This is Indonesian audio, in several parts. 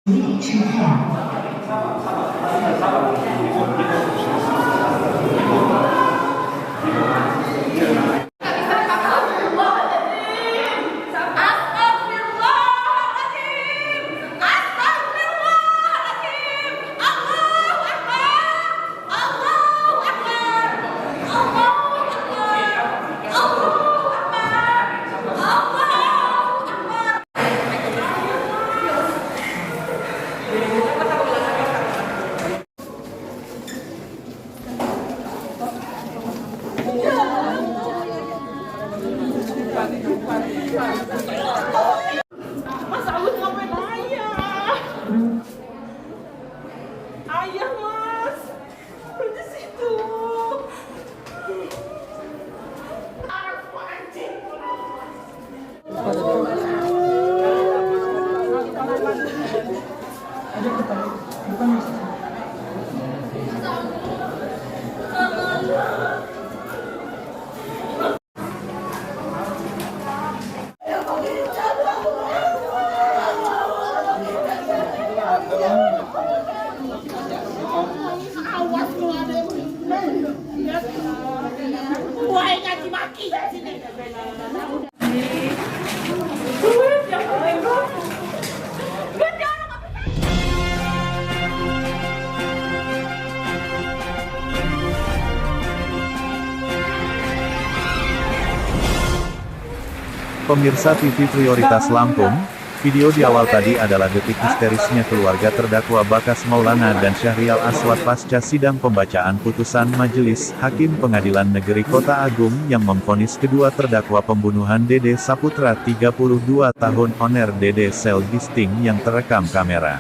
吃饭。Mas Aun ngapain ayah? Ayah mas, di situ. Wah, ngaji maki di sini. Pemirsa TV Prioritas Lampung, video di awal tadi adalah detik histerisnya keluarga terdakwa Bakas Maulana dan Syahrial Aswad pasca sidang pembacaan putusan Majelis Hakim Pengadilan Negeri Kota Agung yang memvonis kedua terdakwa pembunuhan Dede Saputra 32 tahun owner Dede Sel Gisting yang terekam kamera.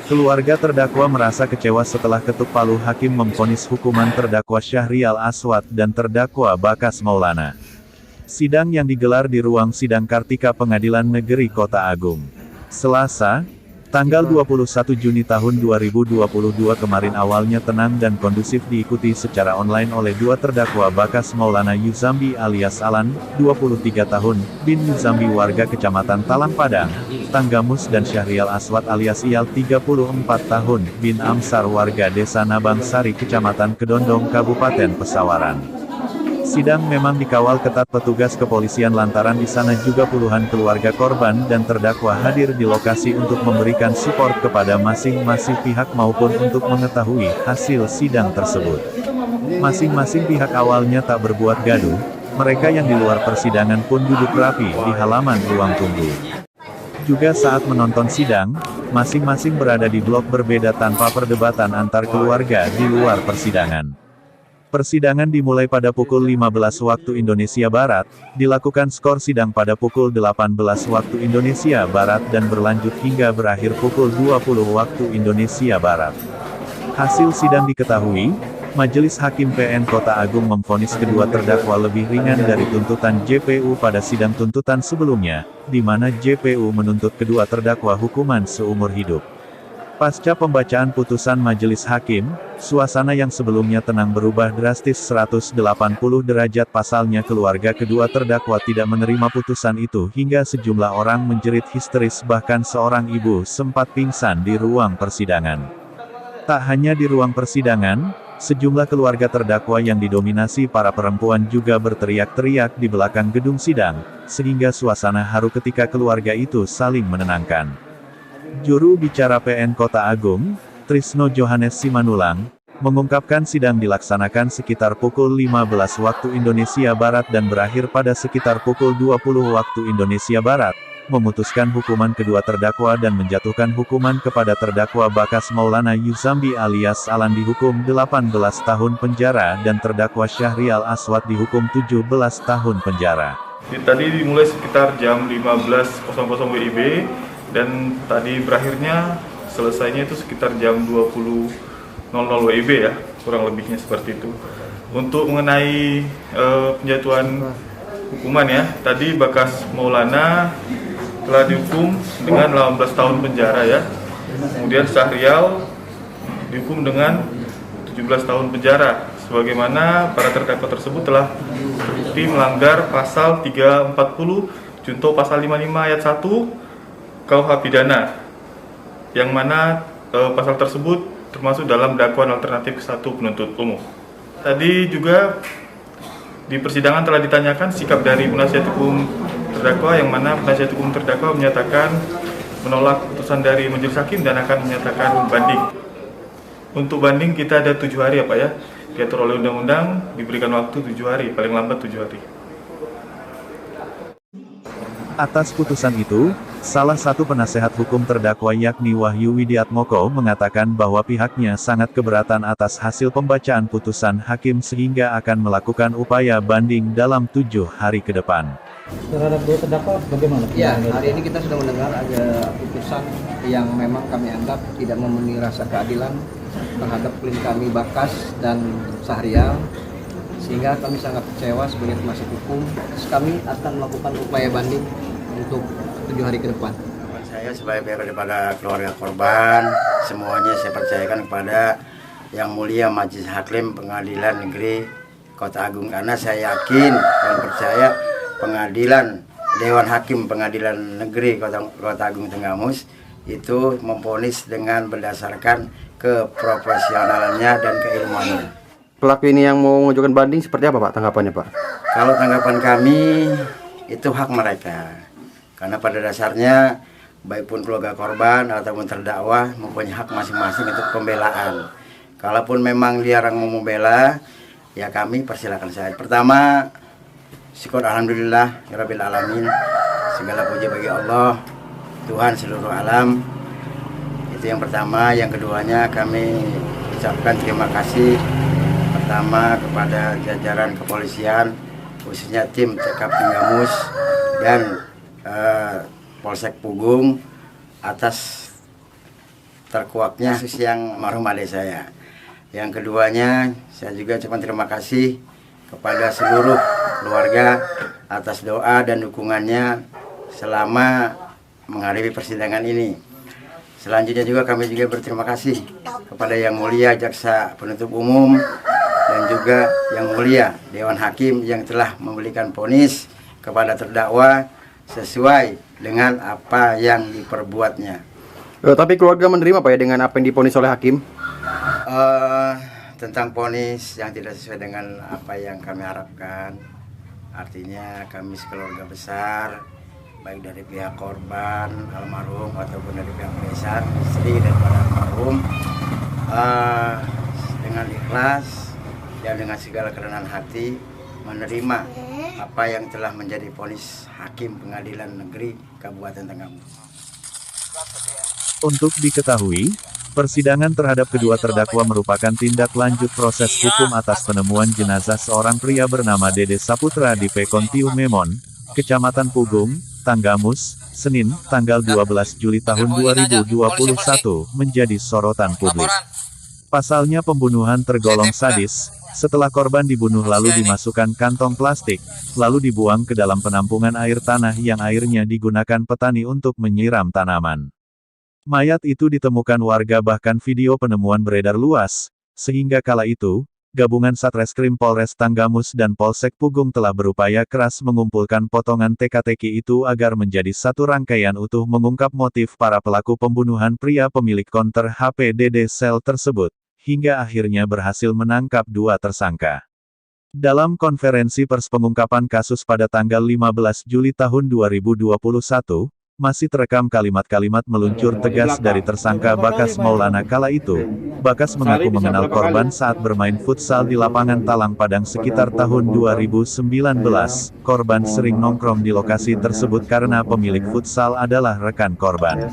Keluarga terdakwa merasa kecewa setelah ketuk palu hakim memvonis hukuman terdakwa Syahrial Aswad dan terdakwa Bakas Maulana. Sidang yang digelar di ruang sidang Kartika Pengadilan Negeri Kota Agung. Selasa, tanggal 21 Juni tahun 2022 kemarin awalnya tenang dan kondusif diikuti secara online oleh dua terdakwa Bakas Maulana Yuzambi alias Alan, 23 tahun, bin Yuzambi warga Kecamatan Talang Padang, Tanggamus dan Syahrial Aswad alias Iyal 34 tahun, bin Amsar warga Desa Nabang Sari Kecamatan Kedondong Kabupaten Pesawaran. Sidang memang dikawal ketat petugas kepolisian lantaran di sana juga puluhan keluarga korban dan terdakwa hadir di lokasi untuk memberikan support kepada masing-masing pihak maupun untuk mengetahui hasil sidang tersebut. Masing-masing pihak awalnya tak berbuat gaduh, mereka yang di luar persidangan pun duduk rapi di halaman ruang tunggu. Juga saat menonton sidang, masing-masing berada di blok berbeda tanpa perdebatan antar keluarga di luar persidangan. Persidangan dimulai pada pukul 15 waktu Indonesia Barat, dilakukan skor sidang pada pukul 18 waktu Indonesia Barat dan berlanjut hingga berakhir pukul 20 waktu Indonesia Barat. Hasil sidang diketahui, Majelis Hakim PN Kota Agung memvonis kedua terdakwa lebih ringan dari tuntutan JPU pada sidang tuntutan sebelumnya, di mana JPU menuntut kedua terdakwa hukuman seumur hidup. Pasca pembacaan putusan Majelis Hakim, suasana yang sebelumnya tenang berubah drastis 180 derajat pasalnya keluarga kedua terdakwa tidak menerima putusan itu hingga sejumlah orang menjerit histeris bahkan seorang ibu sempat pingsan di ruang persidangan. Tak hanya di ruang persidangan, sejumlah keluarga terdakwa yang didominasi para perempuan juga berteriak-teriak di belakang gedung sidang, sehingga suasana haru ketika keluarga itu saling menenangkan. Juru bicara PN Kota Agung, Trisno Johannes Simanulang, mengungkapkan sidang dilaksanakan sekitar pukul 15 waktu Indonesia Barat dan berakhir pada sekitar pukul 20 waktu Indonesia Barat, memutuskan hukuman kedua terdakwa dan menjatuhkan hukuman kepada terdakwa Bakas Maulana Yuzambi alias Alan dihukum 18 tahun penjara dan terdakwa Syahrial Aswad dihukum 17 tahun penjara. Tadi dimulai sekitar jam 15.00 WIB. Dan tadi berakhirnya, selesainya itu sekitar jam 20.00 WIB ya, kurang lebihnya seperti itu. Untuk mengenai penjatuhan hukuman ya, tadi Bakas Maulana telah dihukum dengan 18 tahun penjara ya. Kemudian Syahrial dihukum dengan 17 tahun penjara. Sebagaimana para terdakwa tersebut telah terbukti melanggar pasal 340 junto pasal 55 ayat 1 KUH pidana. yang mana pasal tersebut termasuk dalam dakwaan alternatif 1 penuntut umum. Tadi juga di persidangan telah ditanyakan sikap dari penasihat hukum terdakwa, yang mana penasihat hukum terdakwa menyatakan menolak putusan dari majelis hakim dan akan menyatakan banding. Untuk banding kita ada 7 hari ya Pak ya, diatur oleh undang-undang, diberikan waktu 7 hari, paling lambat 7 hari. Atas putusan itu, salah satu penasehat hukum terdakwa yakni Wahyu Widiatmoko mengatakan bahwa pihaknya sangat keberatan atas hasil pembacaan putusan hakim sehingga akan melakukan upaya banding dalam 7 hari ke depan. Terhadap dua terdakwa bagaimana? Ya, hari ini kita sudah mendengar ada putusan yang memang kami anggap tidak memenuhi rasa keadilan terhadap klien kami Bakas dan Syahrial, sehingga kami sangat kecewa sebagai penasihat hukum. Terus kami akan melakukan upaya banding untuk 7 hari ke depan. Saya sebagai pihak daripada keluarga korban, semuanya saya percayakan kepada Yang Mulia Majelis Hakim Pengadilan Negeri Kota Agung, karena saya yakin dan percaya pengadilan Dewan Hakim Pengadilan Negeri Kota Agung Tenggamus itu memvonis dengan berdasarkan keprofesionalannya dan keilmuannya. Pelaku ini yang mau mengajukan banding seperti apa Pak tanggapannya Pak? Kalau tanggapan kami itu hak mereka, karena pada dasarnya baik pun keluarga korban ataupun terdakwa mempunyai hak masing-masing untuk pembelaan. Kalaupun memang dilarang mau membela, ya kami persilakan saja. Pertama, syukur alhamdulillah ya rabbil alamin, segala puji bagi Allah Tuhan seluruh alam. Itu yang pertama. Yang keduanya, kami ucapkan terima kasih pertama kepada jajaran kepolisian, khususnya tim TKP Tenggamus dan Polsek Pugung atas terkuaknya kasus yang marhum adik saya. Yang keduanya, saya juga ucapkan terima kasih kepada seluruh keluarga atas doa dan dukungannya selama menghadapi persidangan ini. Selanjutnya juga kami juga berterima kasih kepada Yang Mulia Jaksa Penuntut Umum dan juga Yang Mulia Dewan Hakim yang telah memberikan vonis kepada terdakwa sesuai dengan apa yang diperbuatnya. Tapi keluarga menerima Pak ya dengan apa yang divonis oleh hakim? Tentang vonis yang tidak sesuai dengan apa yang kami harapkan, artinya kami sekeluarga besar, baik dari pihak korban almarhum ataupun dari pihak besar istri daripada almarhum, dengan ikhlas dan dengan segala kerendahan hati menerima apa yang telah menjadi vonis Hakim Pengadilan Negeri Kabupaten Tenggamus. Untuk diketahui, persidangan terhadap kedua terdakwa merupakan tindak lanjut proses hukum atas penemuan jenazah seorang pria bernama Dede Saputra di Pekontiu Memon, Kecamatan Pugung, Tanggamus, Senin, tanggal 12 Juli tahun 2021 menjadi sorotan publik. Pasalnya pembunuhan tergolong sadis, setelah korban dibunuh lalu dimasukkan kantong plastik, lalu dibuang ke dalam penampungan air tanah yang airnya digunakan petani untuk menyiram tanaman. Mayat itu ditemukan warga, bahkan video penemuan beredar luas, sehingga kala itu, gabungan Satreskrim Polres Tanggamus dan Polsek Pugung telah berupaya keras mengumpulkan potongan teka-teki itu agar menjadi satu rangkaian utuh mengungkap motif para pelaku pembunuhan pria pemilik konter HP Dede Sel tersebut, hingga akhirnya berhasil menangkap 2 tersangka. Dalam konferensi pers pengungkapan kasus pada tanggal 15 Juli tahun 2021, masih terekam kalimat-kalimat meluncur tegas dari tersangka Bakas Maulana kala itu. Bakas mengaku mengenal korban saat bermain futsal di lapangan Talang Padang sekitar tahun 2019. Korban sering nongkrong di lokasi tersebut karena pemilik futsal adalah rekan korban.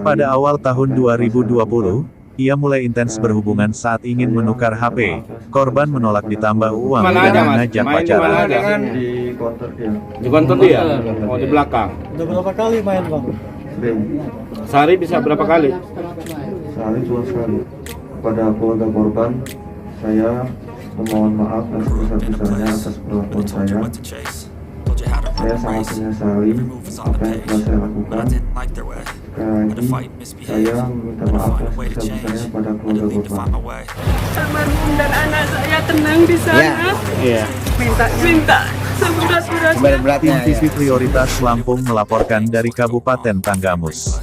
Pada awal tahun 2020, ia mulai intens berhubungan saat ingin menukar HP. Korban menolak ditambah uang dan mengajak pacaran. Di konter dia? Oh, di belakang. Udah berapa kali main Bang? Sehari bisa berapa kali? Sehari cuma sekali. Kepada keluarga korban, saya memohon maaf dan sebesar-besarnya atas perlakuan saya. Saya sangat menyesali apa yang telah saya lakukan. Sekali lagi, saya meminta maaf yang sebesar-besarnya pada keluarga korban. Almarhum dan anak saya tenang di sana. Iya. Minta seberat-beratnya. Tim TV Prioritas Lampung melaporkan dari Kabupaten Tanggamus.